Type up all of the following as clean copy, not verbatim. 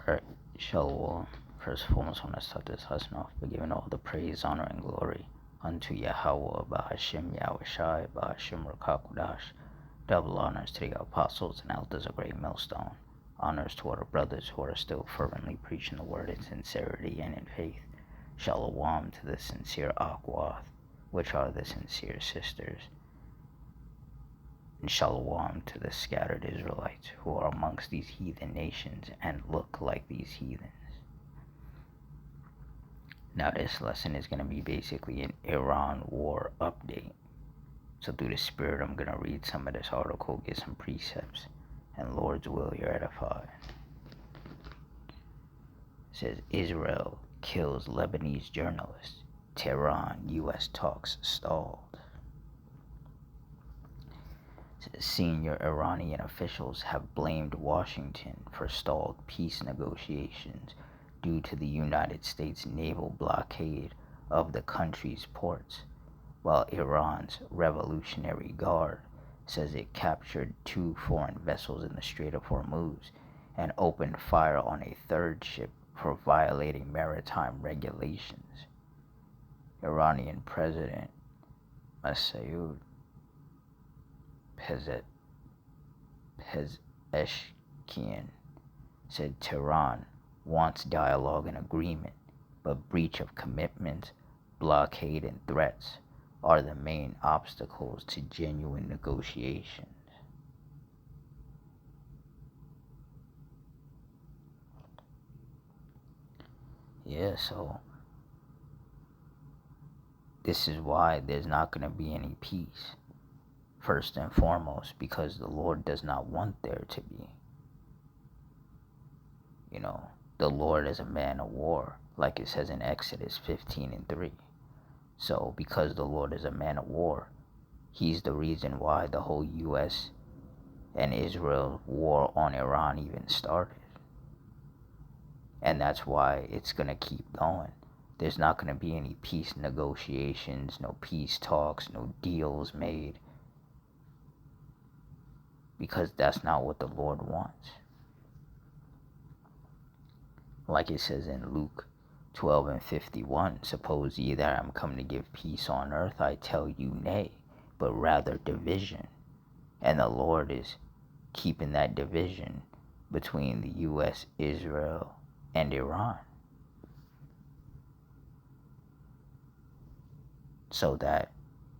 Alright, Shalom. First and foremost, I want to start this lesson off by giving all the praise, honor, and glory unto Yahweh, Bahashim, Yahweh Shai, Bahashim, Rakakudash. Double honors to the apostles and elders of Great Millstone. Honors to our brothers who are still fervently preaching the word in sincerity and in faith. Shalom to the sincere Akwath, which are the sincere sisters. And shalom to the scattered Israelites who are amongst these heathen nations and look like these heathens. Now this lesson is going to be basically an Iran war update. So through the spirit, I'm going to read some of this article, get some precepts, and Lord's will, you're edified. It says, Israel kills Lebanese journalist. Tehran, U.S. talks stalled. Senior Iranian officials have blamed Washington for stalled peace negotiations due to the United States naval blockade of the country's ports, while Iran's Revolutionary Guard says it captured 2 foreign vessels in the Strait of Hormuz and opened fire on a 3rd ship for violating maritime regulations. Iranian President Masoud Pezeshkian said Tehran wants dialogue and agreement, but breach of commitments, blockade, and threats are the main obstacles to genuine negotiations. Yeah, so this is why there's not going to be any peace. First and foremost, because the Lord does not want there to be. The Lord is a man of war, like it says in Exodus 15:3. So, because the Lord is a man of war, he's the reason why the whole U.S. and Israel war on Iran even started. And that's why it's going to keep going. There's not going to be any peace negotiations, no peace talks, no deals made. Because that's not what the Lord wants. Like it says in Luke 12:51, suppose ye that I am come to give peace on earth, I tell you nay, but rather division. And the Lord is keeping that division between the U.S., Israel, and Iran. So that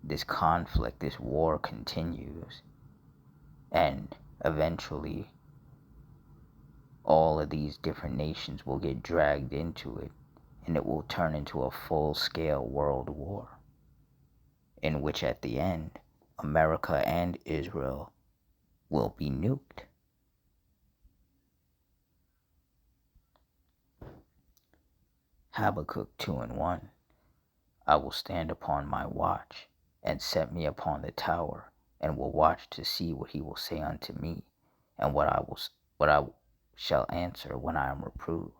this conflict, this war continues. And eventually, all of these different nations will get dragged into it, and it will turn into a full-scale world war, in which at the end, America and Israel will be nuked. Habakkuk 2:1. I will stand upon my watch, and set me upon the tower, and will watch to see what he will say unto me, and what I shall answer when I am reproved.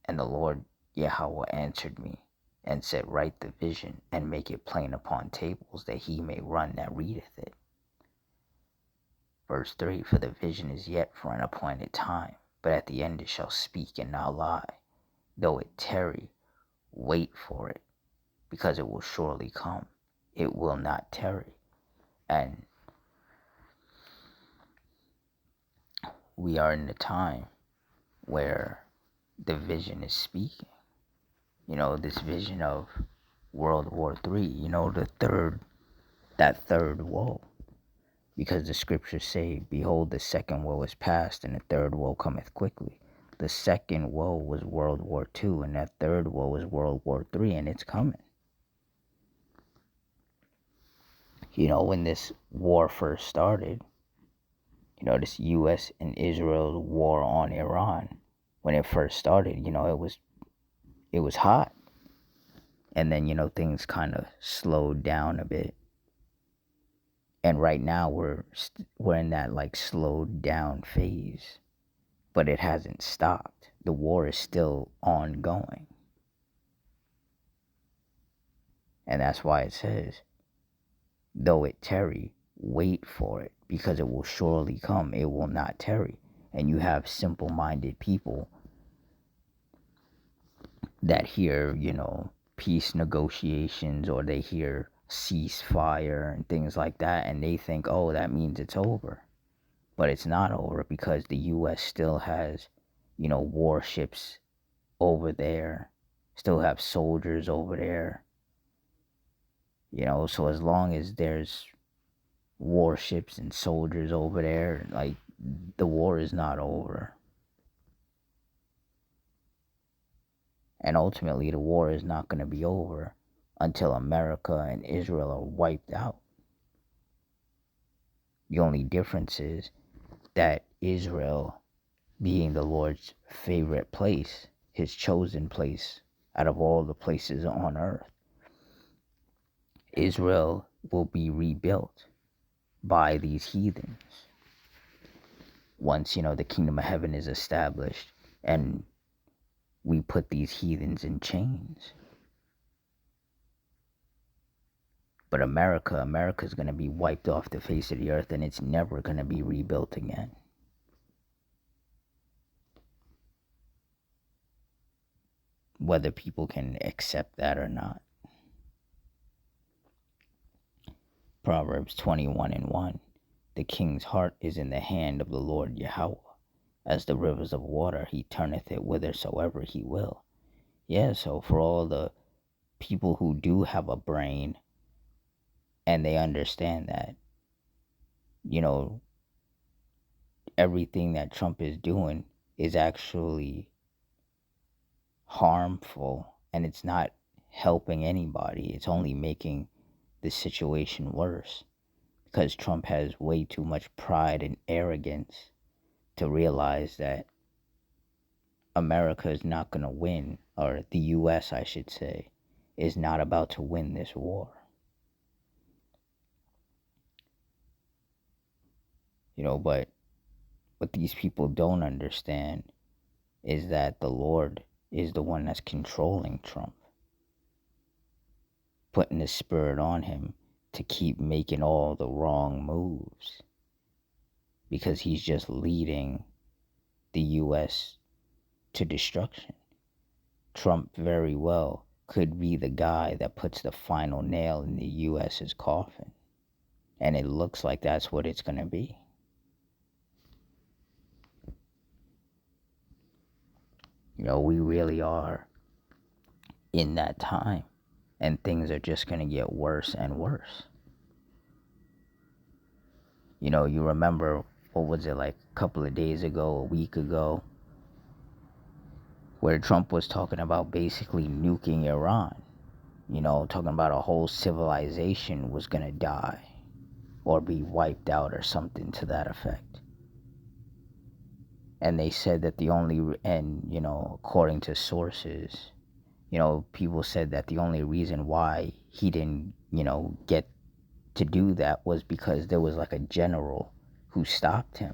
And the Lord Yahweh answered me, and said, write the vision, and make it plain upon tables, that he may run that readeth it. Verse 3, for the vision is yet for an appointed time, but at the end it shall speak and not lie. Though it tarry, wait for it, because it will surely come. It will not tarry. And we are in the time where the vision is speaking. This vision of World War III, that third woe. Because the scriptures say, behold, the second woe is past, and the third woe cometh quickly. The second woe was World War II, and that third woe is World War III, and it's coming. When this war first started, this U.S. and Israel war on Iran, when it first started, it was hot. And then, things kind of slowed down a bit. And right now we're in that slowed down phase, but it hasn't stopped. The war is still ongoing. And that's why it says, though it tarry, wait for it, because it will surely come. It will not tarry. and you have simple-minded people that hear, peace negotiations, or they hear ceasefire and things like that, and they think, oh, that means it's over. But it's not over, because the U.S. still has, warships over there, still have soldiers over there. So as long as there's warships and soldiers over there, like, the war is not over. And ultimately, the war is not going to be over until America and Israel are wiped out. The only difference is that Israel, being the Lord's favorite place, his chosen place out of all the places on earth, Israel will be rebuilt by these heathens once, the kingdom of heaven is established and we put these heathens in chains. But America's going to be wiped off the face of the earth, and it's never going to be rebuilt again. Whether people can accept that or not. Proverbs 21:1. The king's heart is in the hand of the Lord Yahweh. As the rivers of water, he turneth it whithersoever he will. Yeah, so for all the people who do have a brain and they understand that, everything that Trump is doing is actually harmful and it's not helping anybody. It's only making the situation worse, because Trump has way too much pride and arrogance to realize that America is not going to win, or the U.S., I should say, is not about to win this war. But what these people don't understand is that the Lord is the one that's controlling Trump, putting the spirit on him to keep making all the wrong moves, because he's just leading the U.S. to destruction. Trump very well could be the guy that puts the final nail in the U.S.'s coffin. And it looks like that's what it's going to be. We really are in that time. And things are just going to get worse and worse. You remember, what was it, like a couple of days ago, a week ago, where Trump was talking about basically nuking Iran. Talking about a whole civilization was going to die or be wiped out or something to that effect. And they said that according to sources, people said that the only reason why he didn't, get to do that was because there was like a general who stopped him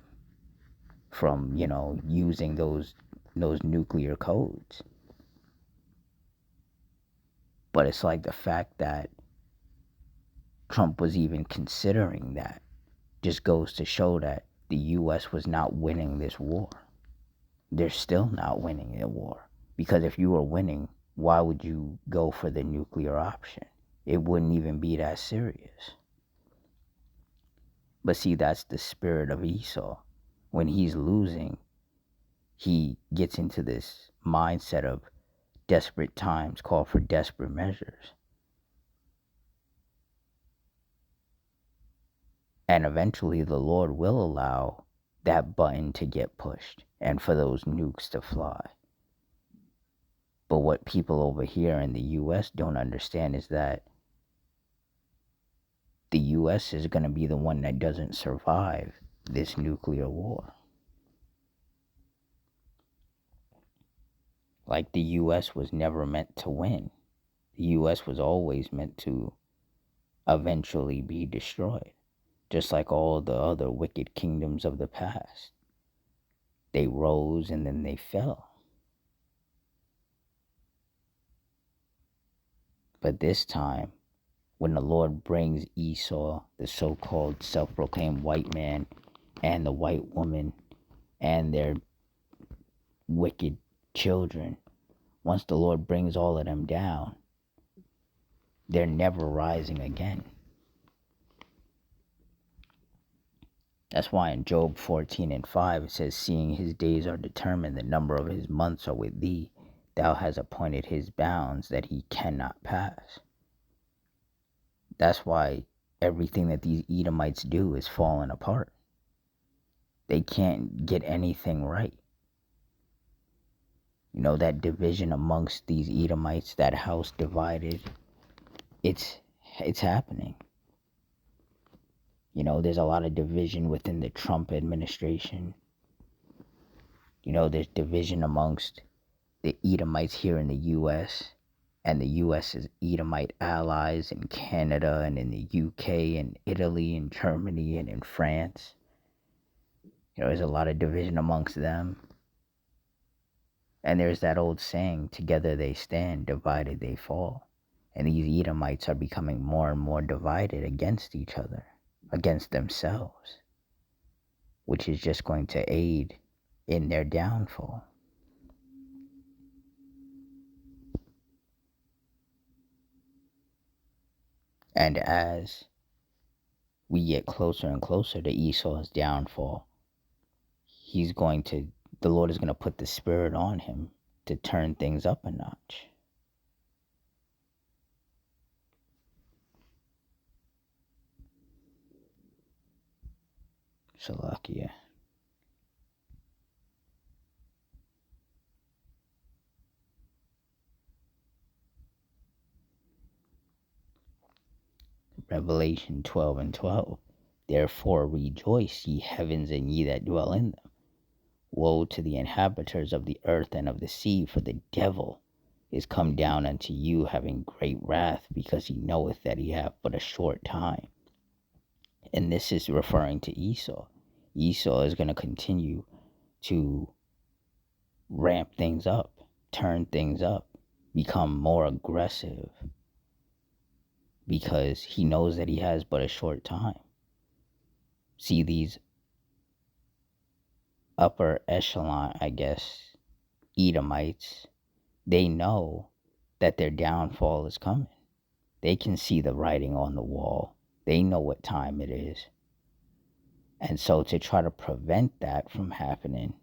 from, using those nuclear codes. But it's like the fact that Trump was even considering that just goes to show that the U.S. was not winning this war. They're still not winning the war. Because if you were winning, why would you go for the nuclear option? It wouldn't even be that serious. But see, that's the spirit of Esau. When he's losing, he gets into this mindset of desperate times call for desperate measures. And eventually the Lord will allow that button to get pushed and for those nukes to fly. But what people over here in the U.S. don't understand is that the U.S. is going to be the one that doesn't survive this nuclear war. Like, the U.S. was never meant to win. The U.S. was always meant to eventually be destroyed, just like all the other wicked kingdoms of the past. They rose and then they fell. But this time, when the Lord brings Esau, the so-called self-proclaimed white man, and the white woman and their wicked children, once the Lord brings all of them down, they're never rising again. That's why in Job 14:5 it says, seeing his days are determined, the number of his months are with thee. Thou hast appointed his bounds that he cannot pass. That's why everything that these Edomites do is falling apart. They can't get anything right. You know, that division amongst these Edomites, that house divided, it's happening. You know, there's a lot of division within the Trump administration. You know, there's division amongst the Edomites here in the U.S. and the U.S.'s Edomite allies in Canada and in the U.K. and Italy and Germany and in France. You know, there's a lot of division amongst them. And there's that old saying, together they stand, divided they fall. And these Edomites are becoming more and more divided against each other, against themselves, which is just going to aid in their downfall. And as we get closer and closer to Esau's downfall, the Lord is going to put the spirit on him to turn things up a notch. Salakia. Revelation 12:12. Therefore rejoice, ye heavens, and ye that dwell in them. Woe to the inhabitants of the earth and of the sea, for the devil is come down unto you, having great wrath, because he knoweth that he hath but a short time. And this is referring to Esau. Esau is going to continue to ramp things up, turn things up, become more aggressive, because he knows that he has but a short time. See, these upper echelon, I guess, Edomites, they know that their downfall is coming. They can see the writing on the wall. They know what time it is. And so to try to prevent that from happening,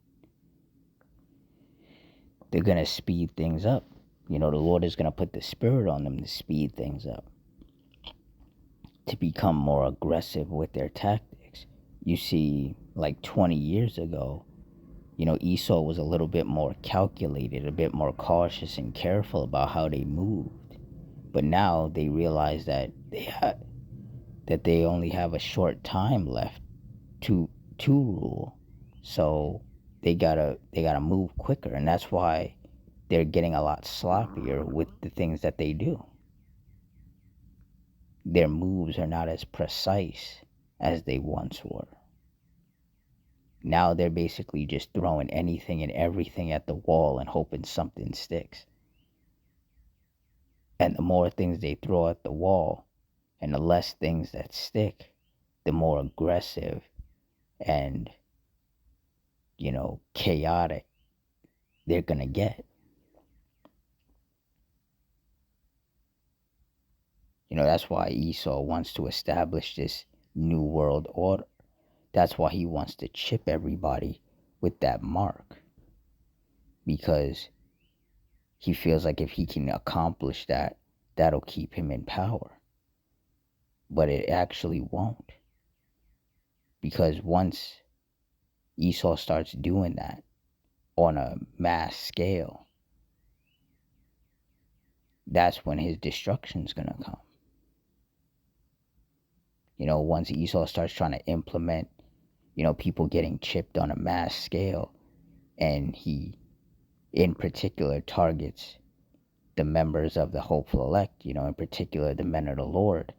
they're going to speed things up. You know, the Lord is going to put the spirit on them to speed things up, to become more aggressive with their tactics. You see, like 20 years ago, you know, Esau was a little bit more calculated, a bit more cautious and careful about how they moved. But now they realize that they only have a short time left to rule. So they gotta move quicker, and that's why they're getting a lot sloppier with the things that they do. Their moves are not as precise as they once were. Now they're basically just throwing anything and everything at the wall and hoping something sticks. And the more things they throw at the wall and the less things that stick, the more aggressive and, you know, chaotic they're gonna get. You know, that's why Esau wants to establish this new world order. That's why he wants to chip everybody with that mark. Because he feels like if he can accomplish that, that'll keep him in power. But it actually won't. Because once Esau starts doing that on a mass scale, that's when his destruction's gonna come. You know, once Esau starts trying to implement, you know, people getting chipped on a mass scale, and he in particular targets the members of the hopeful elect, you know, in particular the men of the Lord,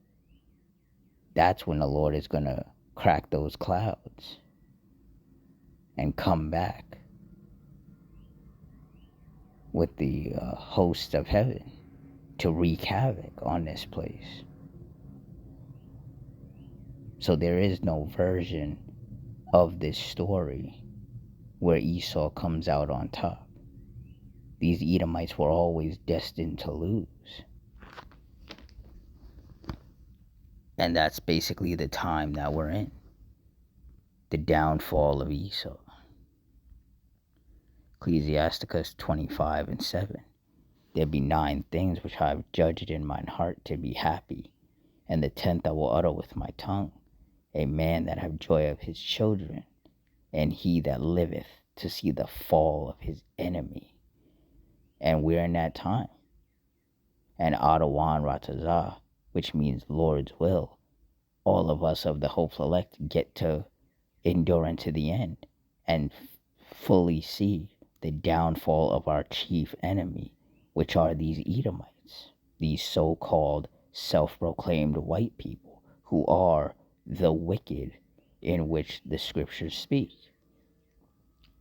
that's when the Lord is going to crack those clouds and come back with the host of heaven to wreak havoc on this place. So there is no version of this story where Esau comes out on top. These Edomites were always destined to lose. And that's basically the time that we're in. The downfall of Esau. Ecclesiasticus 25:7. There be 9 things which I have judged in mine heart to be happy, and the 10th I will utter with my tongue, a man that have joy of his children, and he that liveth to see the fall of his enemy. And we're in that time. And Adawan Ratazah, which means Lord's will, all of us of the hopeful elect get to endure unto the end and fully see the downfall of our chief enemy, which are these Edomites, these so-called self-proclaimed white people who are the wicked in which the scriptures speak.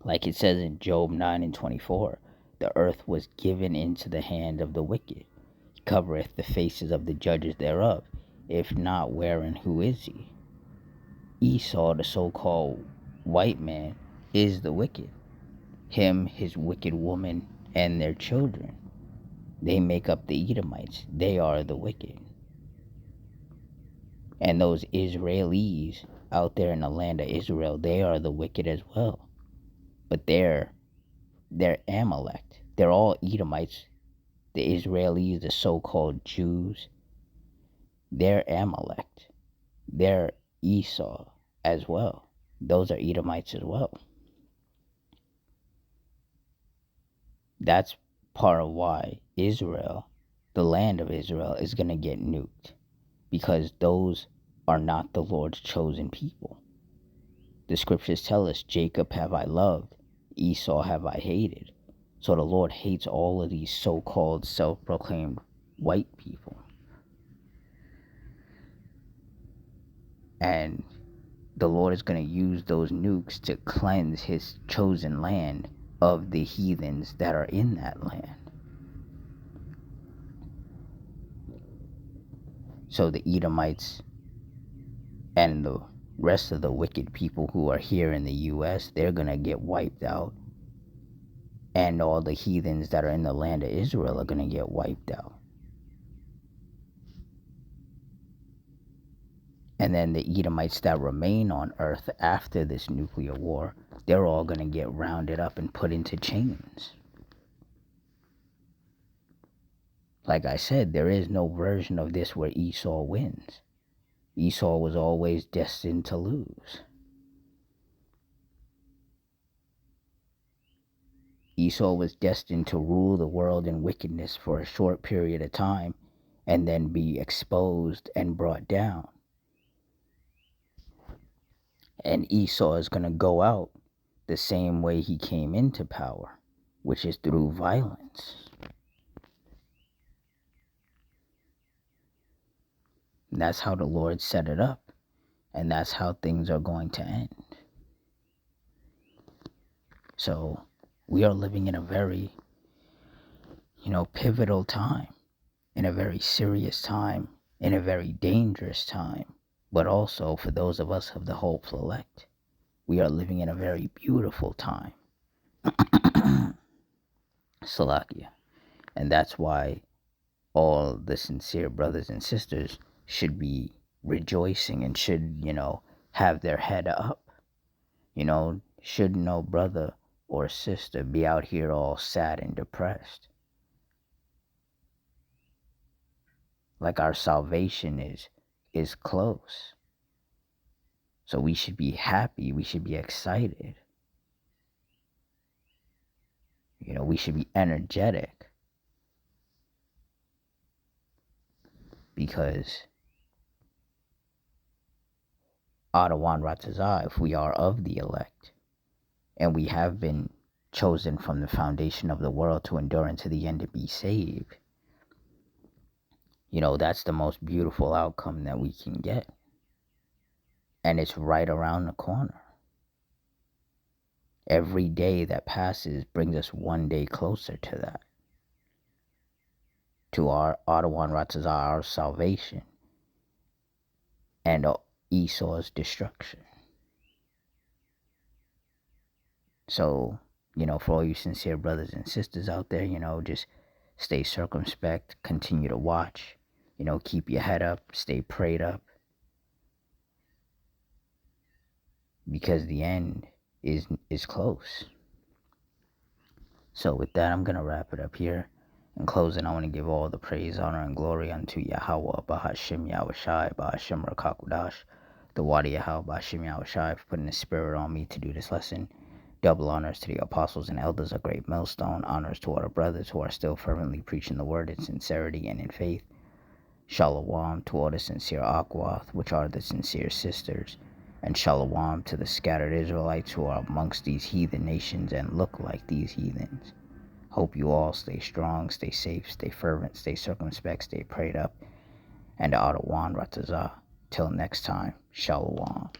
Like it says in Job 9:24, the earth was given into the hand of the wicked. He covereth the faces of the judges thereof. If not, where and who is he? Esau, the so-called white man, is the wicked. Him, his wicked woman, and their children. They make up the Edomites. They are the wicked. And those Israelis out there in the land of Israel, they are the wicked as well. But they're Amalek. They're all Edomites. The Israelis, the so-called Jews, they're Amalek. They're Esau as well. Those are Edomites as well. That's part of why Israel, the land of Israel, is going to get nuked. Because those are not the Lord's chosen people. The scriptures tell us, Jacob have I loved, Esau have I hated. So the Lord hates all of these so-called self-proclaimed white people. And the Lord is going to use those nukes to cleanse his chosen land of the heathens that are in that land. So the Edomites and the rest of the wicked people who are here in the U.S., they're going to get wiped out. And all the heathens that are in the land of Israel are going to get wiped out. And then the Edomites that remain on earth after this nuclear war, they're all going to get rounded up and put into chains. Like I said, there is no version of this where Esau wins. Esau was always destined to lose. Esau was destined to rule the world in wickedness for a short period of time and then be exposed and brought down. And Esau is going to go out the same way he came into power, which is through violence. And that's how the Lord set it up. And that's how things are going to end. So we are living in a very, pivotal time, in a very serious time, in a very dangerous time. But also for those of us of the hopeful elect, we are living in a very beautiful time. Salakia. And that's why all the sincere brothers and sisters should be rejoicing and should, have their head up. Should no brother or sister be out here all sad and depressed. Like our salvation is close. So we should be happy. We should be excited. We should be energetic. Because Adawan Ratazah, if we are of the elect, and we have been chosen from the foundation of the world to endure unto the end to be saved, that's the most beautiful outcome that we can get. And it's right around the corner. Every day that passes brings us one day closer to that. To our Adawan Ratazah, our salvation, and Esau's destruction. So, for all you sincere brothers and sisters out there, just stay circumspect, continue to watch, keep your head up, stay prayed up, because the end is close. So with that, I'm gonna wrap it up here. In closing, I want to give all the praise, honor, and glory unto Yahweh, Bahashim Yahushai, Bahashim Rakakudash, the Wadi Yahweh, Bahashim Yahushai, for putting the spirit on me to do this lesson. Double honors to the apostles and elders, a great millstone. Honors to our brothers who are still fervently preaching the word in sincerity and in faith. Shalom to all the sincere Akwath, which are the sincere sisters. And shalom to the scattered Israelites who are amongst these heathen nations and look like these heathens. Hope you all stay strong, stay safe, stay fervent, stay circumspect, stay prayed up. And Adawan Ratazah. Till next time, shalom.